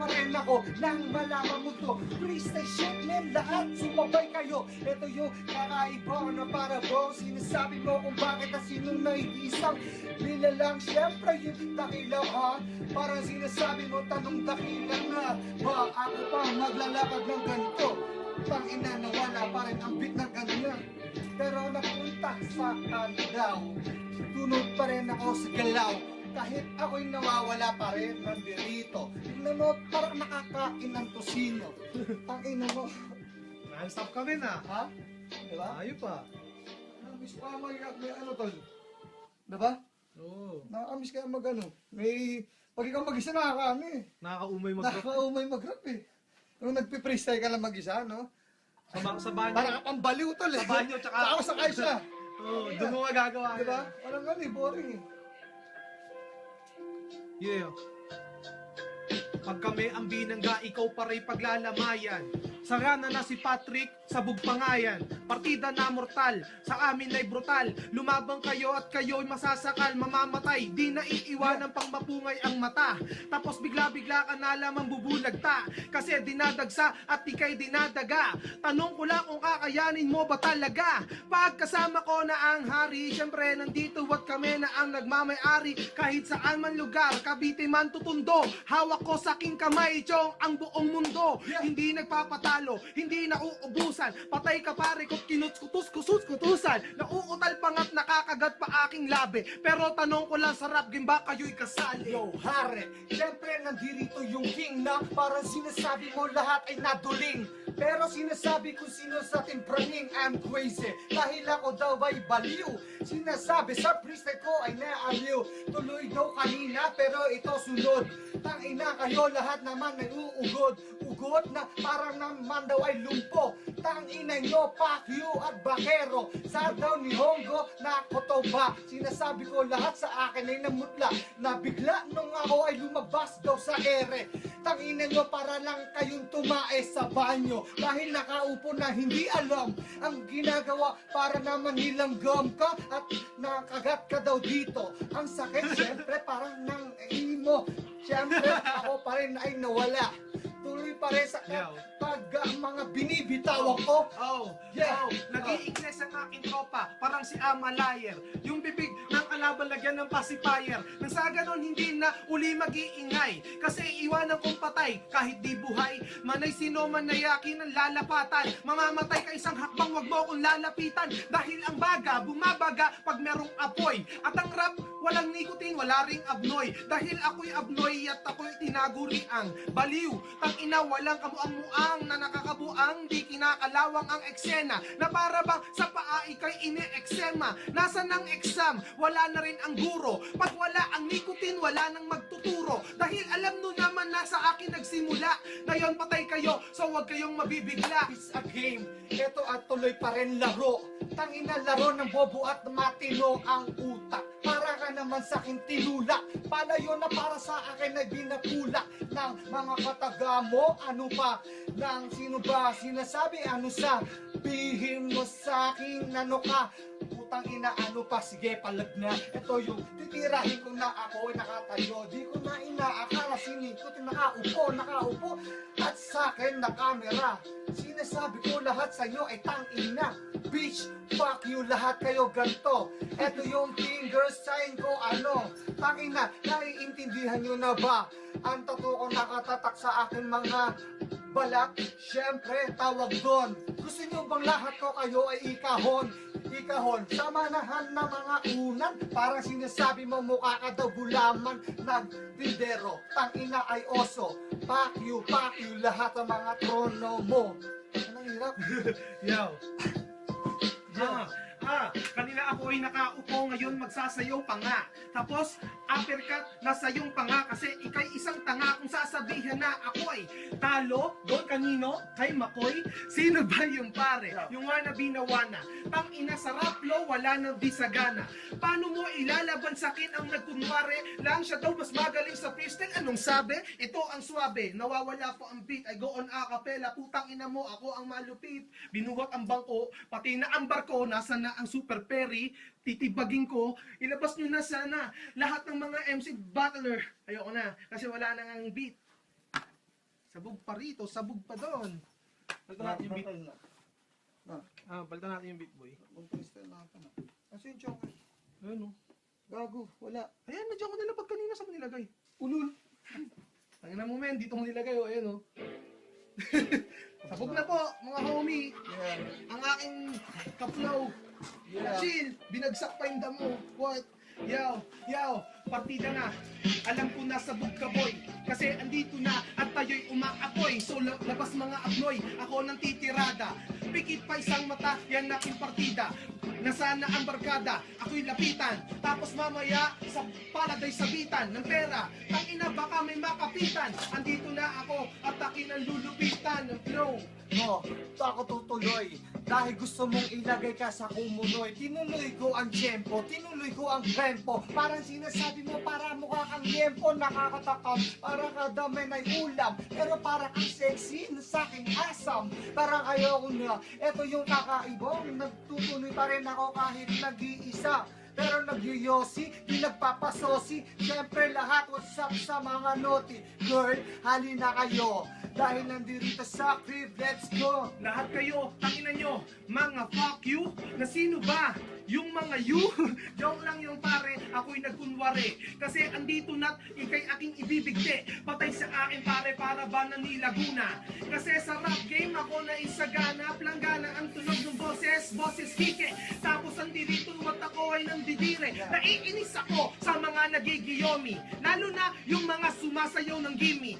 pa rin ako nang malaman mo to. Freestyle shit men, lahat sumabay kayo. Ito yung kakaiba na para bro. Sinasabi mo kung bakit at sinong naiisang nilalang. Siyempre yung dakilaw ha. Parang sinasabi mo tanong dakilang na ba ako pa maglalakad ng ganito. Tangina na wala pa rin ang beat na ganyan. Pero napunta sa kalaw. Tunod pa rin ako sa galaw. Kahit ako'y nawawala pa rin ng dirito. Tignan mo, parang nakakain ng tosino. Tangina mo. Non-stop kami na. Ha? Diba? Ayaw pa. Nakamiss ka may ano tol? Diba? Oo. Nakakamiss ka mag ano? May... Pag ikaw mag-isa nakakaano eh. Nakakaumay mag-rock. Nakakaumay mag-rap eh. Nung nagpipreestyle ka lang mag-isa, no? Sa banyo. Parang ka pang baliw tol eh. Sa banyo, tsaka... Ako sa kaisa. Oo, doon mo magagawa. Diba? Parang ano eh, boring eh. Yeah. Pag kami ang binangga, ikaw pa rin paglalamayan. Sarana na si Patrick sa bugpangayan. Partida na mortal, sa amin ay brutal. Lumabang kayo at kayo'y masasakal, mamamatay. Di na iiwanan pang mapungay ang mata. Tapos bigla-bigla ka na lamang bubulagta. Kasi dinadagsa at ikay dinadaga. Tanong ko lang kung kakayanin mo ba talaga. Pag kasama ko na ang hari, syempre nandito at kami na ang nagmamay-ari. Kahit saan man lugar, Cavite man tutundo. Hawak ko sa aking kamay, chong ang buong mundo. Hindi nagpapatalo, hindi nauubusan. Patay ka pare ko, kinuts-kutus-kutus-kutusan. Nauutal pa nga't nakakagat pa aking labi. Pero tanong ko lang sa rap game, ba kayo'y kasali? Yo, hare, syempre nandito yung king na parang sinasabi mo lahat ay naduling. Pero sinasabi ko sino sa ating praning, I'm crazy. Dahil ako daw ay baliw. Sinasabi sa freestyle ko ay naaliw. Tuloy daw kanina pero ito sunod. Tangina kayo lahat naman ay uugod. Ugot na parang naman daw ay lumpo. Tangina nyo, Pacquiao at Bakero. Sa daw ni Hongo na kotoba. Sinasabi ko lahat sa akin ay namutla. Na bigla nung ako ay lumabas daw sa ere. Tangina nyo para lang kayong tumae sa banyo. Dahil nakaupo na hindi alam ang ginagawa para naman nilanggam ka at nakagat ka daw dito. Ang sakit syempre parang nang imo. Syempre ako pa rin ay nawala. Tuloy pa rin sa pag mga binibitawan ko. Oh, nag-i-ignes ang aking tropa, parang si Amalayer. Yung bibig ng kalaban lagyan ng pacifier. Nang sa ganon hindi na uli mag-iingay. Kasi iwanan kong patay kahit di buhay. Manay sino man na yakin ang lalapatan. Mamamatay ka isang hakbang, wag mo akong lalapitan. Dahil ang baga, bumabaga pag merong apoy. At ang rap, walang nikotin, wala ring abnoy. Dahil ako'y abnoy at ako'y tinaguriang baliw. Tangina, walang kamuang-muang na nakakabuang. Di kinakalawang ang eksena na para bang sa paa ikay ine-eksema. Nasa ng exam, wala na rin ang guro. Pag wala ang nikotin, wala nang magtuturo. Dahil alam nyo naman na sa akin nagsimula. Ngayon patay kayo, so wag kayong mabibigla. It's a game, ito at tuloy pa rin laro. Tangina laro ng bobo at matino ang utak. Para ka naman sa akin tinulak. Palayo na para sa akin ay binatulak ng mga kataga mo. Ano pa? Nang sino ba sinasabi? Ano sa bihin mo sa akin? Ano ka? Putang ina, ano pa? Sige, palag na. Ito yung titirahin ko na ako ay nakatayo. Di ko na inaakala sinikot. Nakaupo. At sa akin na camera. Sinasabi ko lahat sa inyo ay tangina. Bitch, fuck you, lahat kayo ganto. Ito yung finger sign ko, ano. Tangina, naiintindihan nyo na ba? Ang tattoo ko nakatatak sa akin mga balak. Siyempre, tawag doon. Gusto nyo bang lahat ko kayo ay ikahon? Ikahon, sa manahan na mga unan. Parang sinasabi mo mukha ka daw gulaman ng tindero. Tangina ay oso. Pacquiao, lahat ng mga trono mo. Anong hirap? Yo. Kanina ako ay nakaupo, ngayon magsasayaw pa nga. Tapos, uppercut, nasayong pa nga. Kasi ikay isang tanga kung sasabihin na ako ay talo. Doon kanino? Kay Makoy? Sino ba yung pare? Yung wannabe na wana. Tang ina sa rap flow, wala nang disagana. Paano mo ilalaban sa akin ang nagkunwari? Lang siya daw mas magaling sa freestyle. Anong sabi? Ito ang swabe. Nawawala po ang beat. I go on a cappella. Putang ina mo, ako ang malupit. Binuhat ang bangko, pati na ang barko. Nasa na ang Super Perry, titibagin ko, ilabas nyo na sana lahat ng mga MC battler. Ayoko na, kasi wala nang ang beat. Sabog pa rito, sabog pa doon. Palitan natin yung beat. Palitan natin yung beat, boy. Mag-freestyle na ito na. Kasi yung choker. Ayun, oh. Gago, wala. Ayan, nandiyan ko nilapag kanina sa nilagay. Ulul. Tangin na mo, men. Dito mo nilagay, oh. Ayan, oh. Sabog na po, mga homie. Yeah. Ang aking kaplaw. Yeah. Chill, binagsak pa yung damo. What? Yo, partida na. Alam ko na sabog ka, boy. Kasi andito na at tayo'y umaapoy. So labas mga abnoy, ako ng titirada. Pikit pa isang mata, yan aking partida. Nasana ang barkada, ako'y lapitan. Tapos mamaya, sa paladay sabitan ng pera. Tangina baka may makapitan. Andito na ako at akin ang lulupitan ng flow. No, ito ako tutuloy. Dahil gusto mong ilagay ka sa kumunoy. Tinuloy ko ang tiyempo, tinuloy ko ang tempo. Parang sinasabi mo para mukha kang yempo. Nakakatakam, para kadamay na ulam. Pero para kang sexy na sa aking asam. Parang ayoko na, eto yung kakaibang. Nagtutuloy pa rin ako kahit nag-iisa. Pero nagyoyosi, di nagpapasosi. Siyempre lahat, what's up sa mga naughty girl, halina kayo. Dahil nandito sa crib, let's go. Lahat kayo, tanginan nyo, mga fuck you, na sino ba? Yung mga you? Joke lang yung pare, ako'y nagkunwari. Kasi andito na't ikay aking ibibigti. Patay sa akin pare, para ba na ni Laguna? Kasi sa rap game ako na isagana. Planggana ang tunog ng boses hike. Tapos andito at ako ay nandidire. Naiinis ako sa mga nagigiyomi. Lalo na yung mga sumasayaw ng gimme.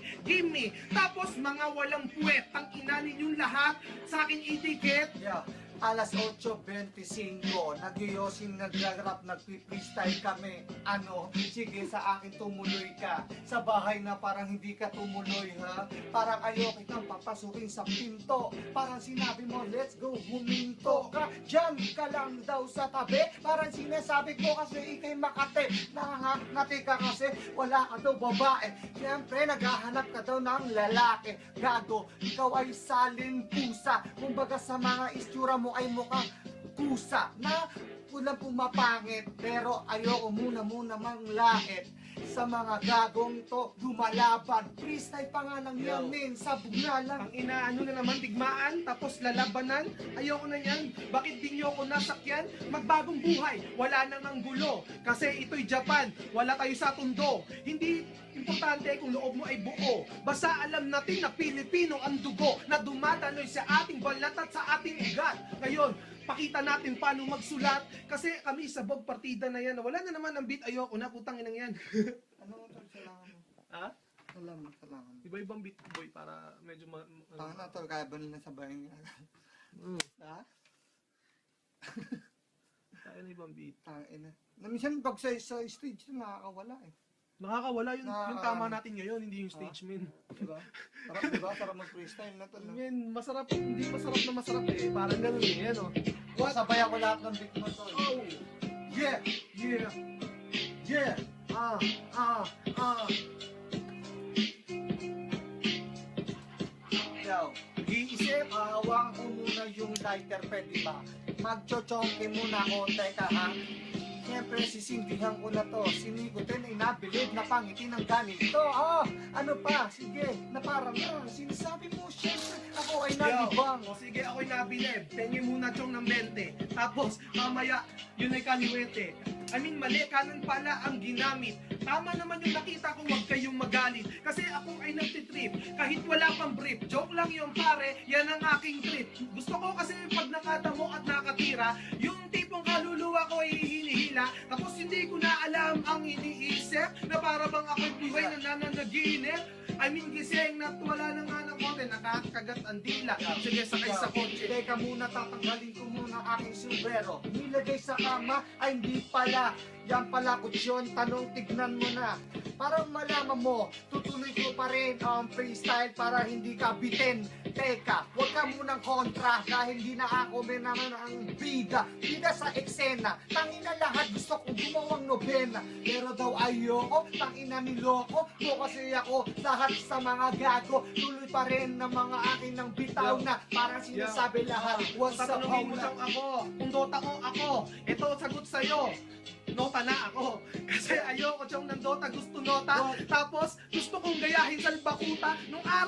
Tapos mga walang puwet. Ang ina ninyong lahat sa akin itikit. Yeah. Alas 8:25, nagyoyosin, nag-rap, nagpi-freestyle kami. Ano, sige sa akin tumuloy ka. Sa bahay na parang hindi ka tumuloy, ha? Parang ayaw kitang papasukin sa pinto. Parang sinabi mo, let's go, huminto ka. Diyan ka lang daw sa tabi. Parang sinasabi ko kasi ikay makate. Nangangati ka kasi wala ka daw babae. Siyempre, naghahanap ka daw ng lalaki. Gago, ikaw ay salin pusa. Kumbaga sa mga istura mo ay mukhang kusa na walang pumapangit. Pero ayoko muna manglait sa mga gagong to lumalaban. Freestyle pa nga ng yamin, sabog na lang. Ang inaano na naman, digmaan, tapos lalabanan. Ayoko na yan, bakit di nyo ako nasakyan? Magbagong buhay, wala nang ang gulo. Kasi ito'y Japan, wala tayo sa tundo. Hindi importante kung loob mo ay buo. Basta alam natin na Pilipino ang dugo na dumadaloy sa ating balat at sa ating ugat. Ngayon, pakita natin paano magsulat. Kasi kami sa Bog partida na yan, wala na naman ang beat, ayoko na, putang inang yan. Ano tol, kailangan mo? Ha? Alam mo, kailangan mo. Iba-ibang beat, boy, para medyo Tanga na tol, kaya ba nila sabayin nga? Ha? Tayo na ibang beat. Tangin na. Minsan pag sa stage na nakakawala eh. Nakakawala yung tama natin ngayon, hindi yung stage, men. Diba? Diba? Sarap mag-freestyle na tol. No? Men, masarap, hindi masarap na masarap eh. Parang ganun eh, yan o. Sabay ako lahat ng beat mo tol. Oh! Yeah! Yeah! Yeah! Ah! Yo! Iisip, hawak ko muna yung lighter, pwede ba? Magchochonke muna ako, teka ha? Siyempre, sisindihan ko na to. Sinigutin ay nabilib na pangiti ng ganito. Oh, ano pa? Sige, na parang sinasabi mo, siyempre, ako ay nalibang. O sige, ako'y nabilib. Tingin muna chong ng 20. Tapos, mamaya, yun ay kaliwete. Mali, kanan pala ang ginamit. Tama naman yung nakita ko, huwag kayong magalit. Kasi ako ay nagtitrip, kahit wala pang brief. Joke lang yung pare, yan ang aking trip. Gusto ko kasi pag nakadamo at nakatira, yung tipong kaluluwa ko ay hinihila. Tapos hindi ko na alam ang iniisip, na para bang ako'y buhay na nananaginip. Gising na wala na nga ng konti, nakakagat ang dila. Sige, sakay sa kotse. Teka muna, tatanggalin ko muna aking sombrero. Nilagay sa kama, ay hindi pala. Yan pala kutsyon, tanong tignan mo na. Para malaman mo, tutuloy ko pa rin ang freestyle para hindi ka bitin. Teka, huwag ka munang kontra dahil hindi na ako may naman ang bida. Bida sa eksena, tangina lahat gusto kong gumawang nobena. Pero daw ayoko, tangina niloko mo kasi ako lahat sa mga gago. Tuloy pa rin ng mga akin ng bitaw na parang sinasabi lahat. What's up, Tatanungin mo hola? siyang ako, kung Dota ko ako, ito sagot sa'yo. Nota na ako. Kasi ayoko siyang ng Dota, gusto nota. Tapos gusto kong gayahin sa bakuta nung araw.